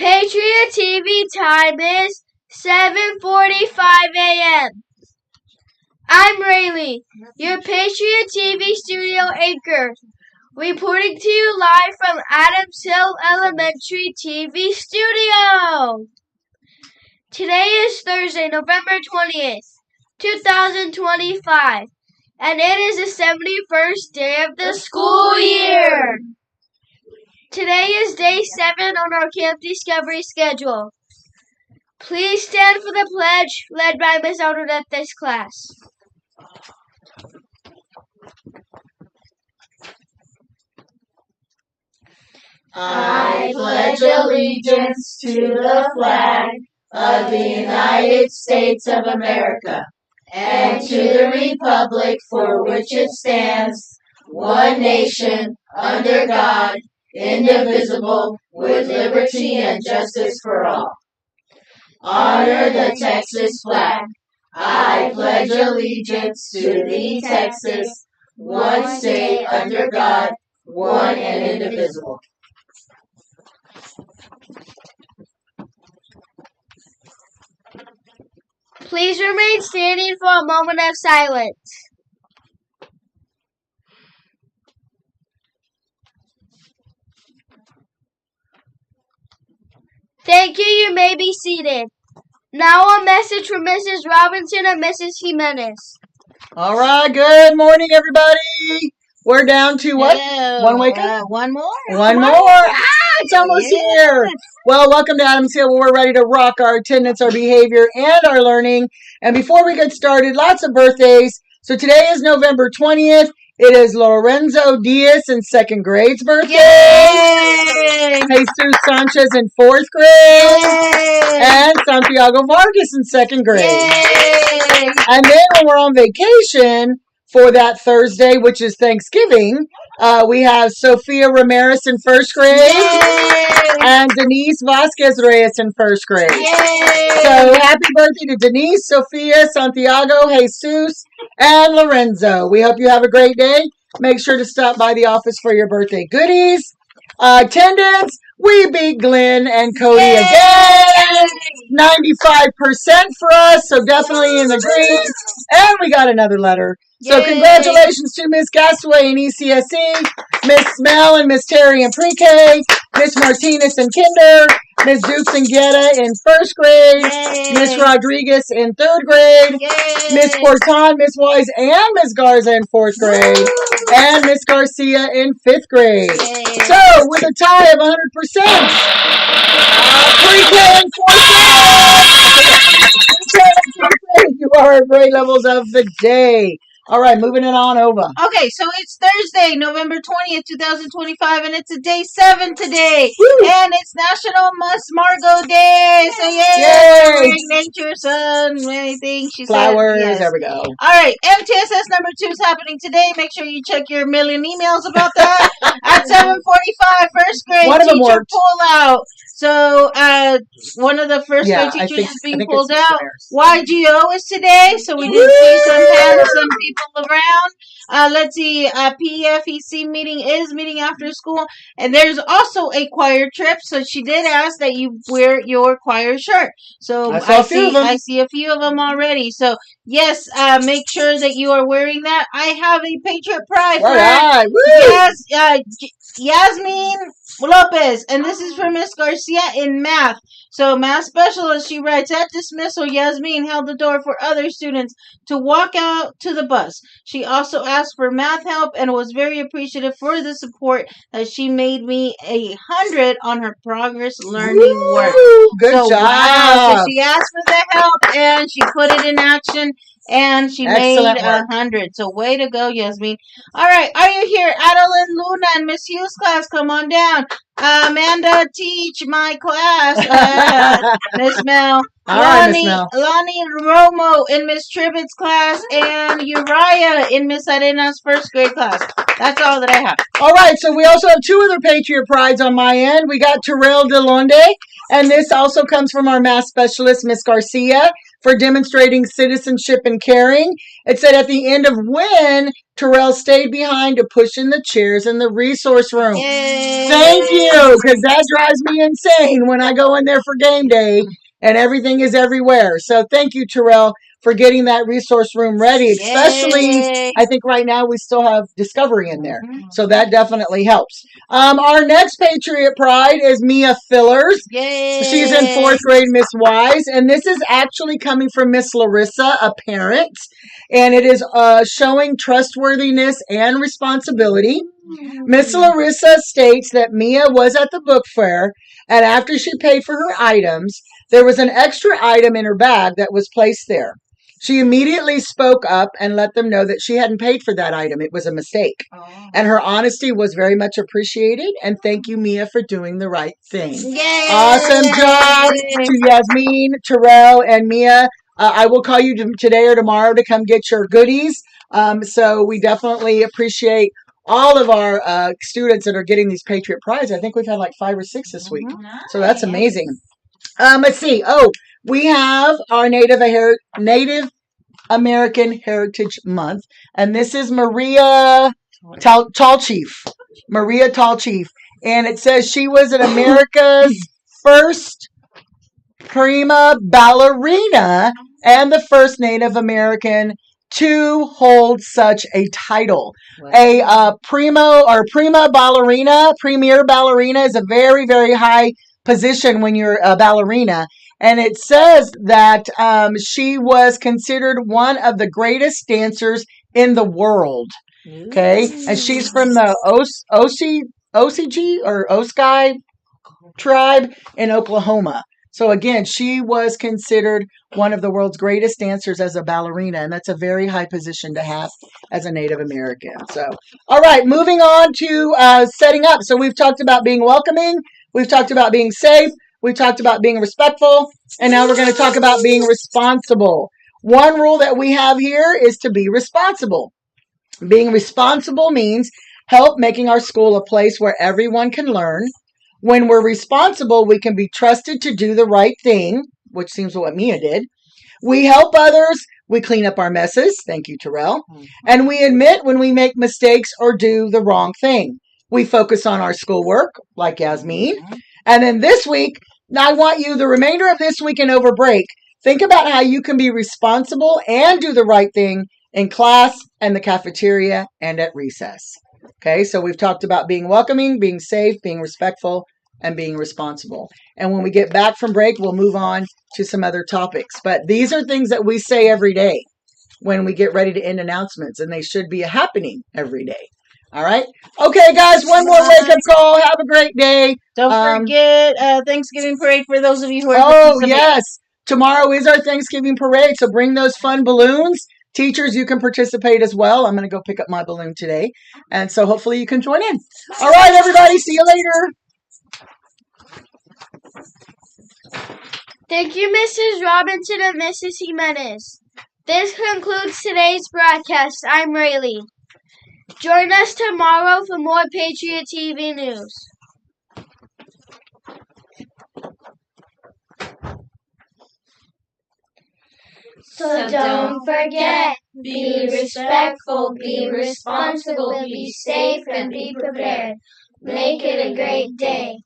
Patriot TV time is 7:45 a.m. I'm Rayleigh, your Patriot TV studio anchor, reporting to you live from AdamsHill Elementary TV studio. Today is Thursday, November 20th, 2025, and it is the 71st day of the school year. Today is day 7 on our Camp Discovery schedule. Please stand for the pledge led by Ms. Aldernethe's class. I pledge allegiance to the flag of the United States of America and to the republic for which it stands, one nation, under God, indivisible, with liberty and justice for all. Honor the Texas flag. I pledge allegiance to thee, Texas, one state under God, one and indivisible. Please remain standing for a moment of silence. Thank you. You may be seated. Now a message from Mrs. Robinson and Mrs. Jimenez. All right. Good morning, everybody. We're down to what? Hello. One wake up? One more. One more. It's almost here. Well, welcome to AdamsHill, where we're ready to rock our attendance, our behavior, and our learning. And before we get started, lots of birthdays. So today is November 20th. It is Lorenzo Diaz in 2nd grade's birthday. Yay! Jesus Sanchez in 4th grade. Yay! And Santiago Vargas in 2nd grade. Yay! And then when we're on vacation for that Thursday, which is Thanksgiving, we have Sofia Ramirez in 1st grade. Yay! And Denise Vasquez Reyes in 1st grade. Yay! So happy birthday to Denise, Sofia, Santiago, Jesus, and Lorenzo. We hope you have a great day. Make sure to stop by the office for your birthday goodies. Attendance, we beat Glenn and Cody Yay! again. 95% for us, so definitely in the green. And we got another letter. So Yay! Congratulations to Miss Gasway in ECSE, Miss Smell and Miss Terry in pre-K, Miss Martinez in kinder, Miss Dukes and Guetta in 1st grade, Yay! Miss Rodriguez in 3rd grade, Yay! Miss Corton, Miss Wise, and Miss Garza in 4th grade, and Miss Garcia in 5th grade. Yay! So, with a tie of 100%, pre-K and 4th grade, you are at grade levels of the day. All right, moving it on over. Okay, so it's Thursday, November 20th, 2025, and it's a day 7 today. Woo! And it's National Mus Margot Day. So, yay! Yay! Nature, sun, anything she Flowers, said. Yes. there we go. All right, MTSS number 2 is happening today. Make sure you check your million emails about that. At 7:45, 1st grade One of them teacher worked. pull out. So, one of the 1st grade teachers is being pulled out. YGO is today, so we did see some handsome people around. Let's see, PFEC meeting is meeting after school, and there's also a choir trip, so she did ask that you wear your choir shirt. So I see a few of them already. So yes, make sure that you are wearing that. I have a Patriot Pride flag. Yes, Yasmin Lopez, and this is for Miss Garcia in math. So, math specialist, she writes, at dismissal, Yasmin held the door for other students to walk out to the bus. She also asked for math help and was very appreciative for the support that she made me 100 on her progress learning work. Good job. Wow. So, she asked for the help and she put it in action. And she made 100. So, way to go, Yasmin. All right. Are you here? Adeline, Luna, and Miss Hughes' class, come on down. Amanda, teach my class. Miss Mel. Lonnie Romo in Miss Tribbett's class. And Uriah in Miss Arena's 1st grade class. That's all that I have. All right. So, we also have 2 other Patriot Prides on my end. We got Terrell Delonde, and this also comes from our math specialist, Miss Garcia. for demonstrating citizenship and caring. It said at the end of when Terrell stayed behind to push in the chairs in the resource room. Yay. Thank you, because that drives me insane when I go in there for game day and everything is everywhere. So thank you, Terrell, for getting that resource room ready. Especially, I think right now we still have Discovery in there. So that definitely helps. Our next Patriot Pride is Mia Fillers. Yay. She's in 4th grade, Miss Wise. And this is actually coming from Miss Larissa, a parent. And it is showing trustworthiness and responsibility. Miss Larissa states that Mia was at the book fair, and after she paid for her items, there was an extra item in her bag that was placed there. She immediately spoke up and let them know that she hadn't paid for that item. It was a mistake. And her honesty was very much appreciated. And thank you, Mia, for doing the right thing. Yay. Awesome job to Yasmin, Terrell, and Mia. I will call you today or tomorrow to come get your goodies. So we definitely appreciate all of our students that are getting these Patriot Prize. I think we've had like 5 or 6 this week. So that's amazing. Let's see. Oh, we have our Native American Heritage Month. And this is Maria Tallchief. Maria Tallchief. And it says she was an America's first prima ballerina and the first Native American to hold such a title. Wow. A prima ballerina, premier ballerina is a very, very high position when you're a ballerina. And it says that she was considered one of the greatest dancers in the world. Okay. And she's from the Osage or Oskai tribe in Oklahoma. So again, she was considered one of the world's greatest dancers as a ballerina, and that's a very high position to have as a Native American. So, all right, moving on to setting up. So we've talked about being welcoming, we've talked about being safe, we've talked about being respectful, and now we're going to talk about being responsible. One rule that we have here is to be responsible. Being responsible means help making our school a place where everyone can learn. When we're responsible, we can be trusted to do the right thing, which seems what Mia did. We help others. We clean up our messes. Thank you, Terrell. And we admit when we make mistakes or do the wrong thing. We focus on our schoolwork, like Yasmin. And then this week, I want you, the remainder of this week and over break, think about how you can be responsible and do the right thing in class and the cafeteria and at recess. Okay, so we've talked about being welcoming, being safe, being respectful, and being responsible. And when we get back from break, we'll move on to some other topics. But these are things that we say every day when we get ready to end announcements, and they should be happening every day. All right? Okay, guys, one more wake-up call. Have a great day. Don't forget Thanksgiving parade for those of you who are Oh, yes. Tomorrow is our Thanksgiving parade, so bring those fun balloons. Teachers, you can participate as well. I'm going to go pick up my balloon today. And so hopefully you can join in. All right, everybody. See you later. Thank you, Mrs. Robinson and Mrs. Jimenez. This concludes today's broadcast. I'm Rayleigh. Join us tomorrow for more Patriot TV news. So don't forget, be respectful, be responsible, be safe, and be prepared. Make it a great day.